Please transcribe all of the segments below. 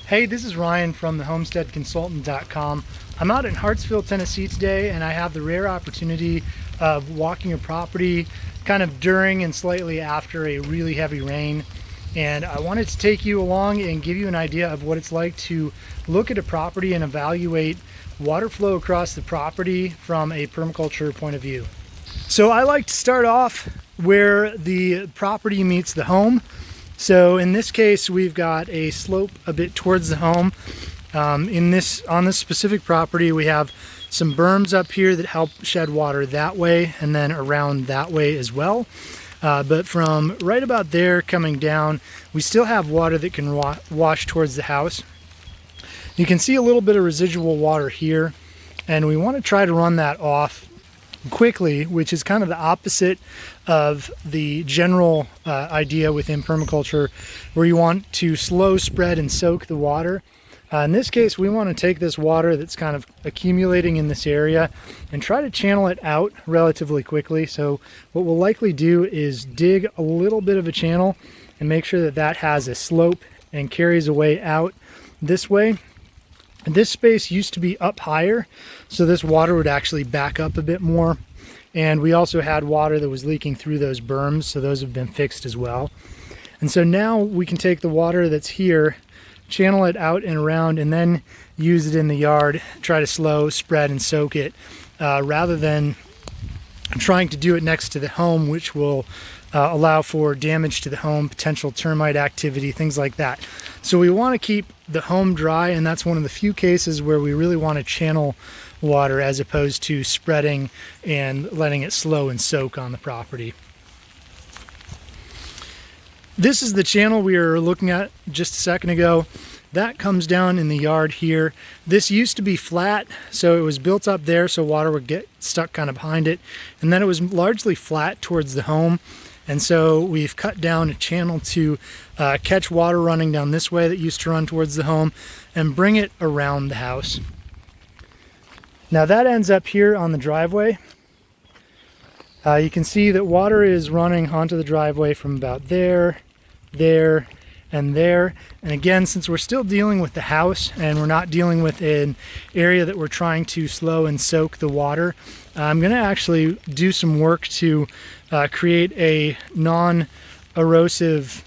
Hey, this is Ryan from the homesteadconsultant.com. I'm out in Hartsville, Tennessee today, and I have the rare opportunity of walking a property kind of during and slightly after a really heavy rain. And I wanted to take you along and give you an idea of what it's like to look at a property and evaluate water flow across the property from a permaculture point of view. So I like to start off where the property meets the home. So in this case, we've got a slope a bit towards the home. On this specific property, we have some berms up here that help shed water that way and then around that way as well. But from right about there coming down, we still have water that can wash towards the house. You can see a little bit of residual water here, and we want to try to run that off quickly, which is kind of the opposite of the general idea within permaculture, where you want to slow spread and soak the water. In this case, we want to take this water that's kind of accumulating in this area and try to channel it out relatively quickly. So what we'll likely do is dig a little bit of a channel and make sure that that has a slope and carries away out this way. This space used to be up higher, so this water would actually back up a bit more. And we also had water that was leaking through those berms, so those have been fixed as well. And so now we can take the water that's here, channel it out and around, and then use it in the yard, try to slow, spread, and soak it, rather than trying to do it next to the home, which will allow for damage to the home, potential termite activity, things like that. So we want to keep the home dry, and that's one of the few cases where we really want to channel water as opposed to spreading and letting it slow and soak on the property. This is the channel we were looking at just a second ago. That comes down in the yard here. This used to be flat, so it was built up there so water would get stuck kind of behind it, and then it was largely flat towards the home. And so we've cut down a channel to catch water running down this way that used to run towards the home and bring it around the house. Now that ends up here on the driveway. You can see that water is running onto the driveway from about there, there, and there. And again, since we're still dealing with the house and we're not dealing with an area that we're trying to slow and soak the water, I'm going to actually do some work to create a non-erosive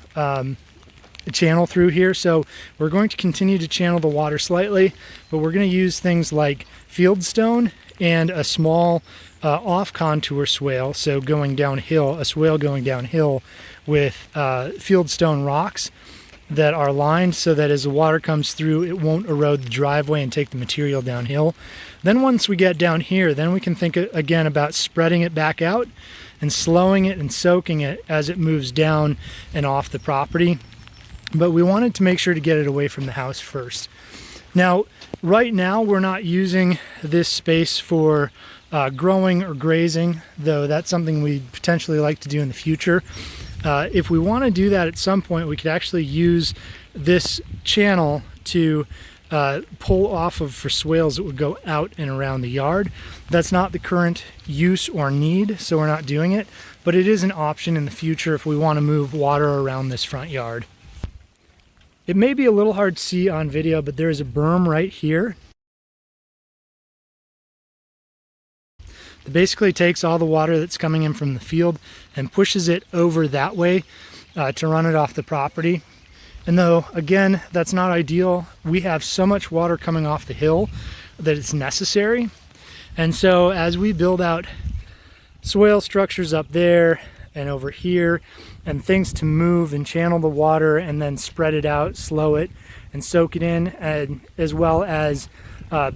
channel through here. So we're going to continue to channel the water slightly, but we're going to use things like fieldstone and a small off-contour swale, so going downhill, a swale going downhill with fieldstone rocks that are lined so that as the water comes through, it won't erode the driveway and take the material downhill. Then once we get down here, then we can think again about spreading it back out and slowing it and soaking it as it moves down and off the property. But we wanted to make sure to get it away from the house first. Now, right now, we're not using this space for growing or grazing, though that's something we'd potentially like to do in the future. If we want to do that at some point, we could actually use this channel to pull off of for swales that would go out and around the yard. That's not the current use or need, so we're not doing it, but it is an option in the future if we want to move water around this front yard. It may be a little hard to see on video, but there is a berm right here that basically takes all the water that's coming in from the field and pushes it over that way to run it off the property. And though, again, that's not ideal, we have so much water coming off the hill that it's necessary. And so as we build out swale structures up there and over here, and things to move and channel the water and then spread it out, slow it, and soak it in, and as well as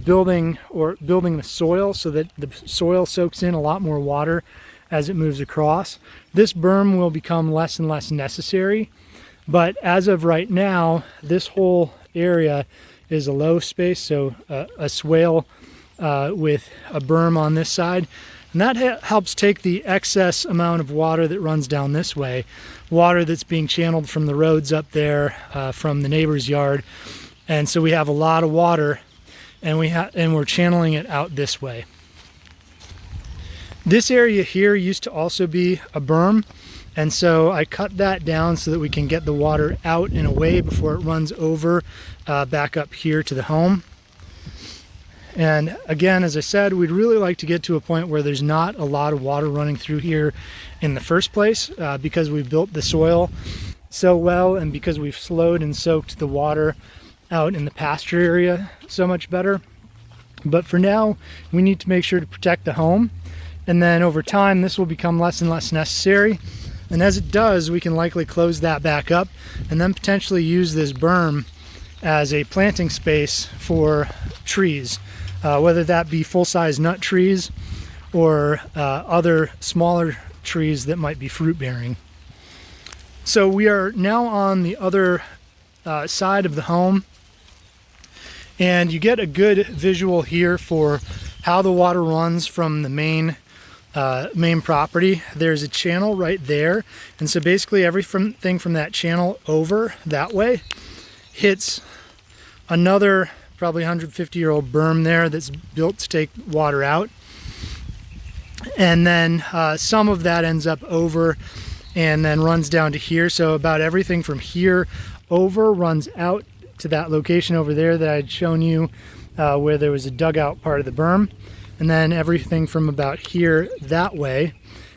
building the soil so that the soil soaks in a lot more water as it moves across. This berm will become less and less necessary, but as of right now, this whole area is a low space, so a swale with a berm on this side. And that helps take the excess amount of water that runs down this way, water that's being channeled from the roads up there, from the neighbor's yard. And so we have a lot of water, and we're channeling it out this way. This area here used to also be a berm, And so I cut that down so that we can get the water out and away before it runs over back up here to the home. And again, as I said, we'd really like to get to a point where there's not a lot of water running through here in the first place, because we've built the soil so well and because we've slowed and soaked the water out in the pasture area so much better. But for now, we need to make sure to protect the home. And then over time, this will become less and less necessary. And as it does, we can likely close that back up and then potentially use this berm as a planting space for trees, whether that be full-size nut trees or other smaller trees that might be fruit-bearing. So we are now on the other side of the home, and you get a good visual here for how the water runs from the main property. There's a channel right there, and so basically everything from that channel over that way hits another probably 150-year-old berm there that's built to take water out, and then some of that ends up over and then runs down to here. So about everything from here over runs out to that location over there that I'd shown you, where there was a dugout part of the berm. And then everything from about here that way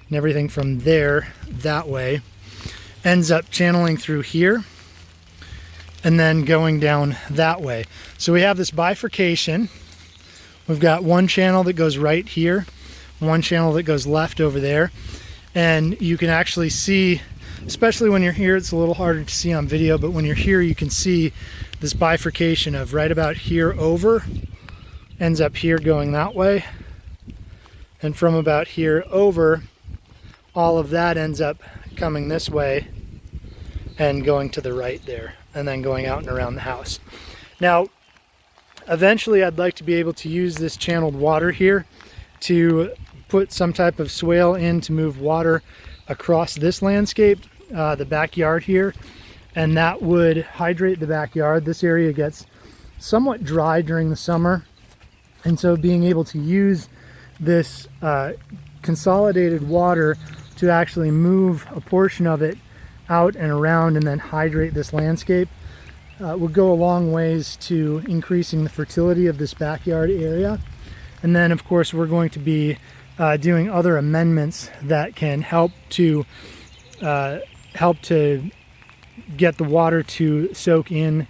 and everything from there that way ends up channeling through here and then going down that way. So we have this bifurcation. We've got one channel that goes right here, one channel that goes left over there. And you can actually see, especially when you're here, it's a little harder to see on video, but when you're here, you can see this bifurcation of right about here over ends up here going that way, and from about here over, all of that ends up coming this way and going to the right there, and then going out and around the house. Now, eventually I'd like to be able to use this channeled water here to put some type of swale in to move water across this landscape, the backyard here, and that would hydrate the backyard. This area gets somewhat dry during the summer, and so being able to use this consolidated water to actually move a portion of it out and around and then hydrate this landscape would go a long ways to increasing the fertility of this backyard area. And then of course we're going to be doing other amendments that can help to get the water to soak in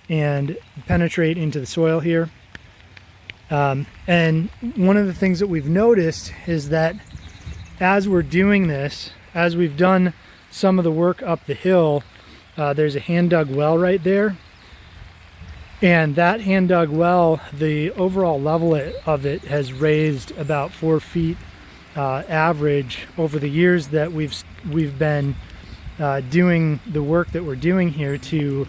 and penetrate into the soil here. And one of the things that we've noticed is that as we're doing this, as we've done some of the work up the hill, there's a hand-dug well right there. And that hand-dug well, the overall level of it has raised about 4 feet average over the years that we've been doing the work that we're doing here to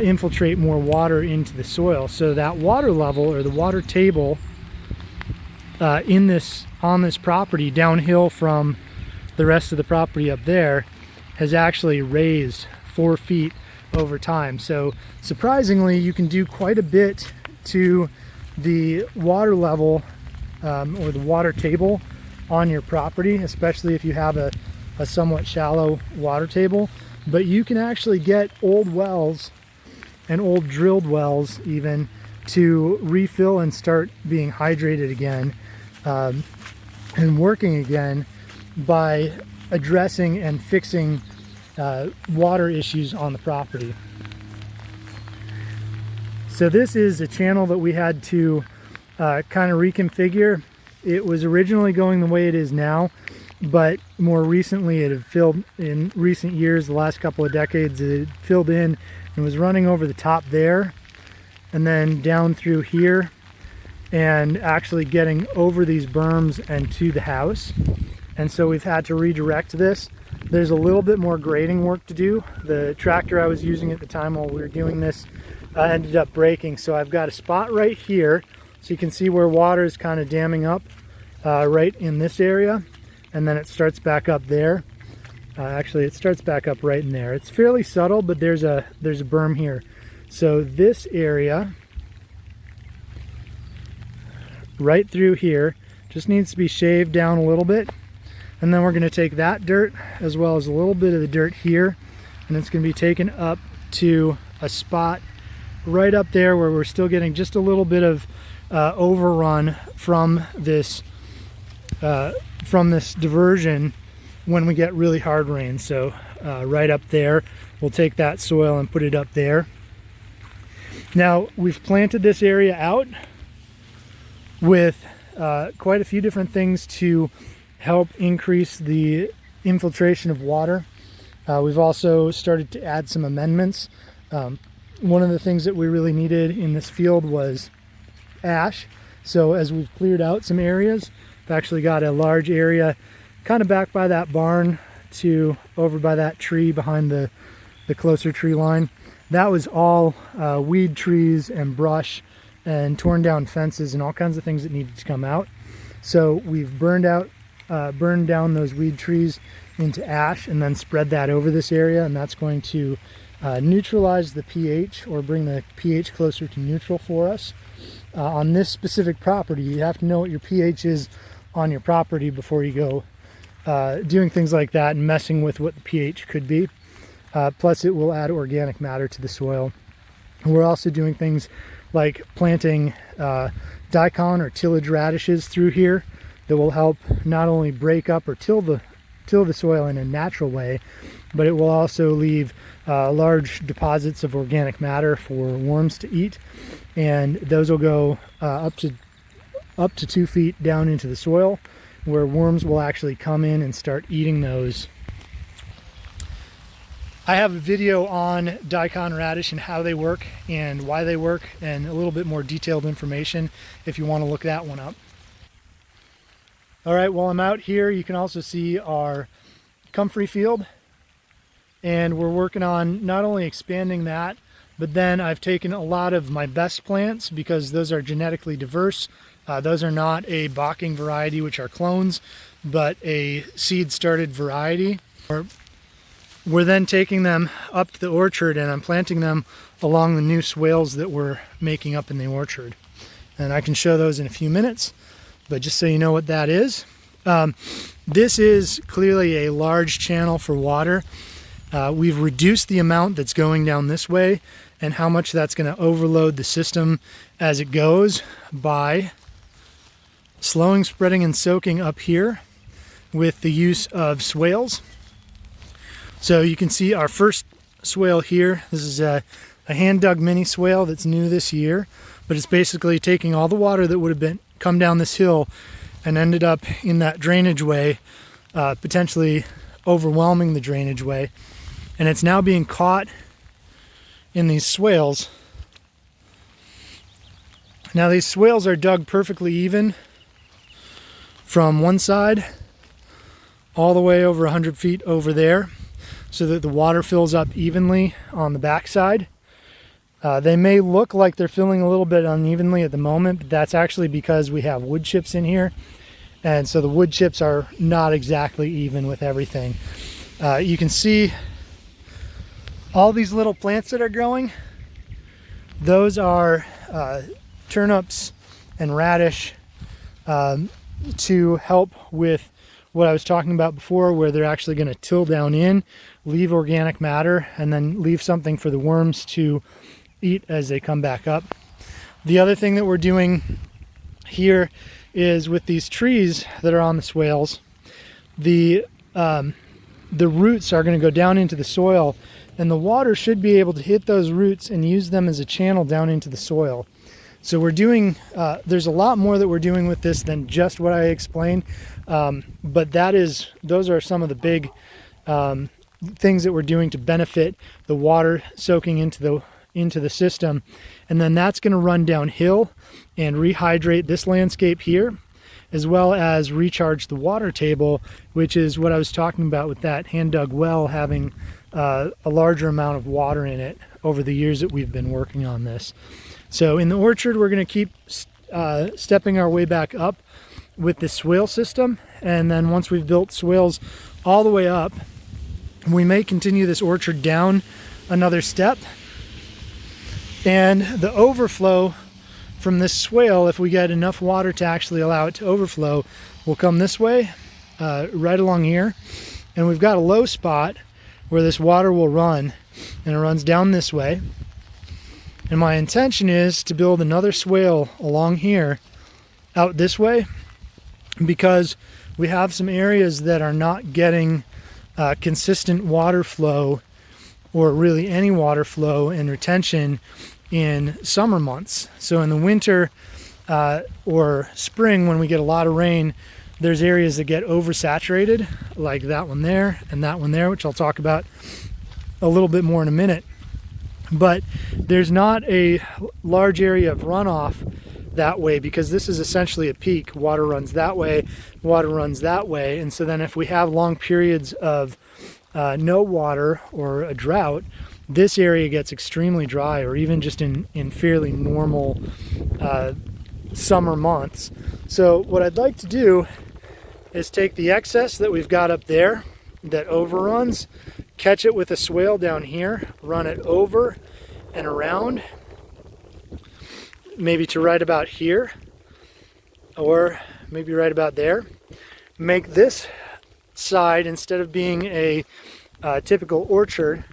infiltrate more water into the soil. So that water level, or the water table on this property downhill from the rest of the property up there, has actually raised 4 feet over time. So surprisingly, you can do quite a bit to the water level or the water table on your property, especially if you have a somewhat shallow water table. But you can actually get old wells and old drilled wells even to refill and start being hydrated again and working again by addressing and fixing water issues on the property. So this is a channel that we had to kind of reconfigure. It was originally going the way it is now, but more recently it had filled, in recent years, the last couple of decades, it had filled in and was running over the top there and then down through here and actually getting over these berms and to the house. And so we've had to redirect this. There's a little bit more grading work to do. The tractor I was using at the time while we were doing this ended up breaking. So I've got a spot right here, so you can see where water is kind of damming up right in this area, and then it starts back up there. Actually, it starts back up right in there. It's fairly subtle, but there's a berm here. So this area right through here just needs to be shaved down a little bit, And then we're going to take that dirt as well as a little bit of the dirt here, and it's going to be taken up to a spot right up there where we're still getting just a little bit of overrun from this diversion when we get really hard rain. So right up there, we'll take that soil and put it up there. Now we've planted this area out with quite a few different things to help increase the infiltration of water. We've also started to add some amendments. One of the things that we really needed in this field was ash. So as we've cleared out some areas, we've actually got a large area kind of back by that barn to over by that tree behind the closer tree line. That was all weed trees and brush and torn down fences and all kinds of things that needed to come out. So we've burned down those weed trees into ash and then spread that over this area, and that's going to neutralize the pH, or bring the pH closer to neutral for us. On this specific property, you have to know what your pH is on your property before you go doing things like that and messing with what the pH could be. Plus it will add organic matter to the soil. And we're also doing things like planting daikon or tillage radishes through here that will help not only break up or till the soil in a natural way, but it will also leave large deposits of organic matter for worms to eat, and those will go up to 2 feet down into the soil, where worms will actually come in and start eating those. I have a video on daikon radish and how they work and why they work, and a little bit more detailed information if you want to look that one up. All right, while I'm out here, you can also see our comfrey field, and we're working on not only expanding that, but then I've taken a lot of my best plants, because those are genetically diverse. Those are not a Bocking variety, which are clones, but a seed started variety. We're then taking them up to the orchard, and I'm planting them along the new swales that we're making up in the orchard. And I can show those in a few minutes, but just so you know what that is. This is clearly a large channel for water. We've reduced the amount that's going down this way and how much that's going to overload the system as it goes by slowing, spreading, and soaking up here with the use of swales. So you can see our first swale here. This is a hand-dug mini swale that's new this year, but it's basically taking all the water that would have been come down this hill and ended up in that drainage way, potentially overwhelming the drainage way, and it's now being caught in these swales. Now these swales are dug perfectly even from one side all the way over 100 feet over there, so that the water fills up evenly on the backside. They may look like they're filling a little bit unevenly at the moment, but that's actually because we have wood chips in here, and so the wood chips are not exactly even with everything. You can see all these little plants that are growing. Those are turnips and radish to help with what I was talking about before, where they're actually going to till down in, leave organic matter, and then leave something for the worms to eat as they come back up. The other thing that we're doing here is with these trees that are on the swales, the roots are going to go down into the soil, and the water should be able to hit those roots and use them as a channel down into the soil. So we're doing, there's a lot more that we're doing with this than just what I explained, but those are some of the big things that we're doing to benefit the water soaking into the system. And then that's going to run downhill and rehydrate this landscape here, as well as recharge the water table, which is what I was talking about with that hand-dug well having a larger amount of water in it over the years that we've been working on this. So in the orchard, we're going to keep stepping our way back up with the swale system, and then once we've built swales all the way up, we may continue this orchard down another step, and the overflow from this swale, if we get enough water to actually allow it to overflow, will come this way right along here, and we've got a low spot where this water will run, and it runs down this way. And my intention is to build another swale along here out this way, because we have some areas that are not getting consistent water flow, or really any water flow and retention in summer months. So in the winter or spring, when we get a lot of rain, there's areas that get oversaturated, like that one there and that one there, which I'll talk about a little bit more in a minute. But there's not a large area of runoff that way, because this is essentially a peak. Water runs that way, water runs that way. And so then if we have long periods of no water or a drought, this area gets extremely dry, or even just in fairly normal summer months. So what I'd like to do is take the excess that we've got up there that overruns, catch it with a swale down here, run it over and around, maybe to right about here, or maybe right about there. Make this side, instead of being a typical orchard,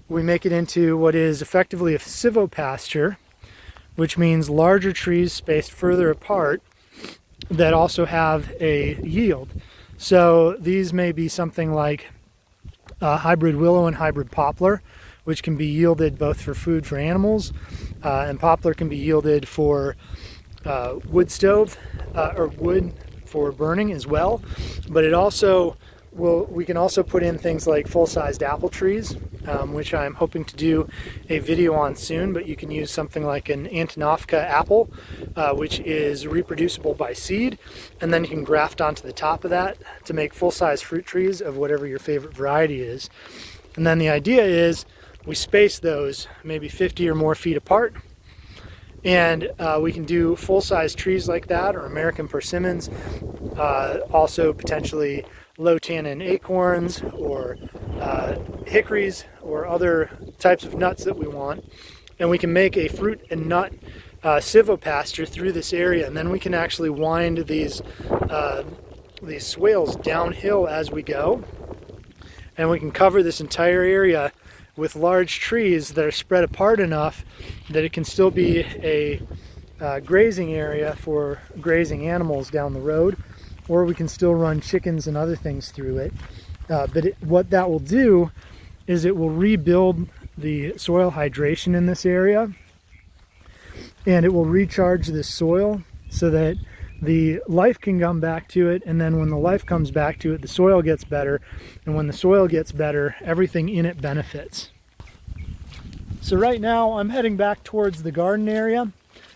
we make it into what is effectively a silvopasture, which means larger trees spaced further apart that also have a yield. So these may be something like hybrid willow and hybrid poplar, which can be yielded both for food for animals, and poplar can be yielded for wood stove or wood for burning as well. But it also we can also put in things like full-sized apple trees, which I'm hoping to do a video on soon. But you can use something like an Antonovka apple, which is reproducible by seed, and then you can graft onto the top of that to make full-size fruit trees of whatever your favorite variety is. And then the idea is we space those maybe 50 or more feet apart, and we can do full-size trees like that, or American persimmons, also potentially low tannin acorns, or hickories, or other types of nuts that we want. And we can make a fruit and nut silvopasture through this area, and then we can actually wind these swales downhill as we go, and we can cover this entire area with large trees that are spread apart enough that it can still be a grazing area for grazing animals down the road, or we can still run chickens and other things through it. What that will do is it will rebuild the soil hydration in this area, and it will recharge this soil so that the life can come back to it. And then when the life comes back to it, the soil gets better, and when the soil gets better, everything in it benefits. So right now I'm heading back towards the garden area,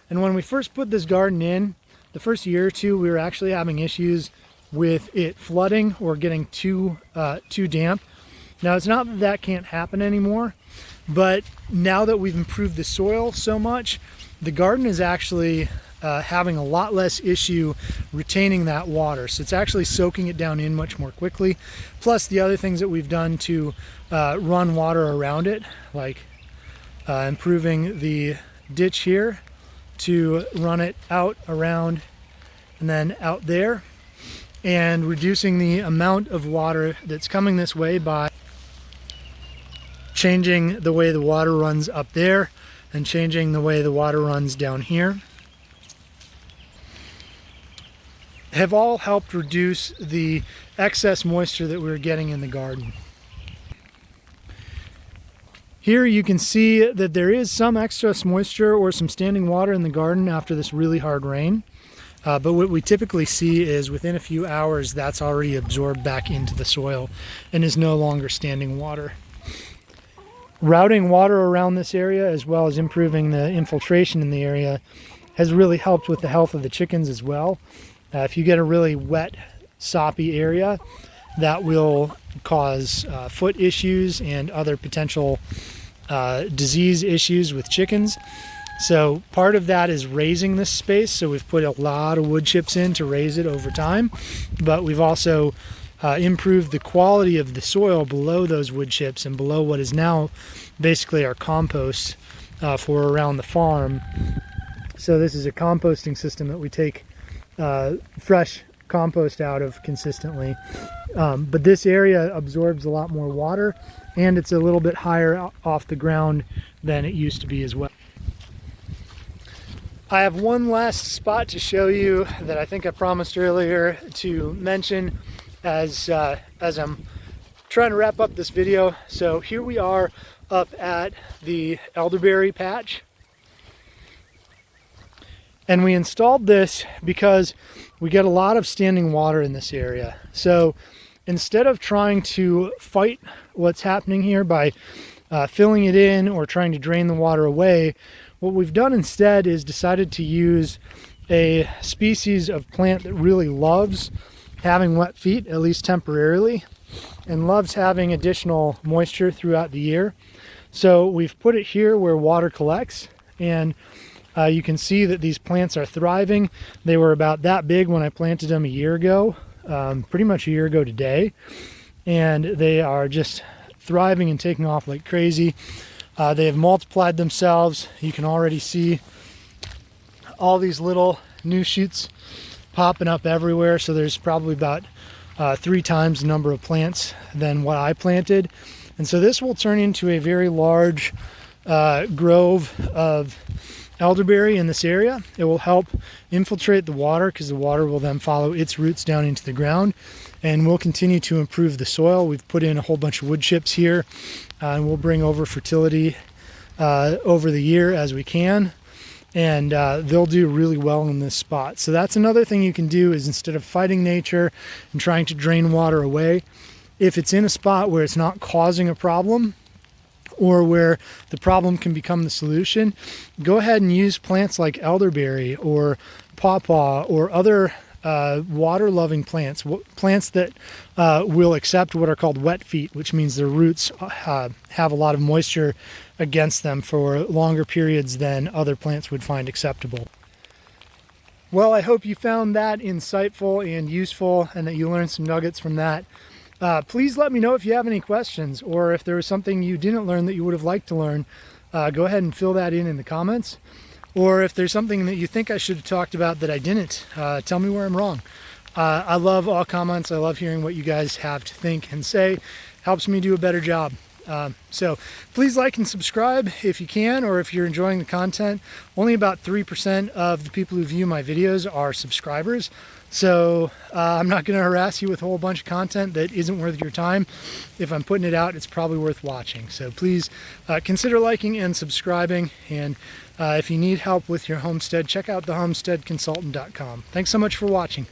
and when we first put this garden in, the first year or two, we were actually having issues with it flooding or getting too damp. Now, it's not that that can't happen anymore, but now that we've improved the soil so much, the garden is actually having a lot less issue retaining that water. So it's actually soaking it down in much more quickly. Plus the other things that we've done to run water around it, like improving the ditch here to run it out, around, and then out there, and reducing the amount of water that's coming this way by changing the way the water runs up there and changing the way the water runs down here, have all helped reduce the excess moisture that we were getting in the garden. Here you can see that there is some excess moisture or some standing water in the garden after this really hard rain. But what we typically see is within a few hours that's already absorbed back into the soil and is no longer standing water. Routing water around this area, as well as improving the infiltration in the area, has really helped with the health of the chickens as well. If you get a really wet, soppy area, that will cause foot issues and other potential disease issues with chickens. So part of that is raising this space. So we've put a lot of wood chips in to raise it over time, but we've also improved the quality of the soil below those wood chips and below what is now basically our compost for around the farm. So this is a composting system that we take fresh compost out of consistently. But this area absorbs a lot more water, and it's a little bit higher off the ground than it used to be as well. I have one last spot to show you that I think I promised earlier to mention as I'm trying to wrap up this video. So here we are up at the elderberry patch. And we installed this because we get a lot of standing water in this area. So instead of trying to fight what's happening here by filling it in or trying to drain the water away, what we've done instead is decided to use a species of plant that really loves having wet feet, at least temporarily, and loves having additional moisture throughout the year. So we've put it here where water collects, and you can see that these plants are thriving. They were about that big when I planted them a year ago, pretty much a year ago today, and they are just thriving and taking off like crazy. They have multiplied themselves. You can already see all these little new shoots popping up everywhere. So there's probably about 3 times the number of plants than what I planted. And so this will turn into a very large grove of elderberry in this area. It will help infiltrate the water because the water will then follow its roots down into the ground, and we'll continue to improve the soil. We've put in a whole bunch of wood chips here, and we'll bring over fertility over the year as we can, and they'll do really well in this spot. So that's another thing you can do, is instead of fighting nature and trying to drain water away, if it's in a spot where it's not causing a problem, or where the problem can become the solution, go ahead and use plants like elderberry or pawpaw or other water-loving plants, plants that will accept what are called wet feet, which means their roots have a lot of moisture against them for longer periods than other plants would find acceptable. Well, I hope you found that insightful and useful, and that you learned some nuggets from that. Please let me know if you have any questions, or if there was something you didn't learn that you would have liked to learn. Go ahead and fill that in the comments. Or if there's something that you think I should have talked about that I didn't, tell me where I'm wrong. I love all comments. I love hearing what you guys have to think and say. Helps me do a better job. So please like and subscribe if you can, or if you're enjoying the content. Only about 3% of the people who view my videos are subscribers. So I'm not going to harass you with a whole bunch of content that isn't worth your time. If I'm putting it out, it's probably worth watching. So please consider liking and subscribing. And if you need help with your homestead, check out the homesteadconsultant.com. Thanks so much for watching.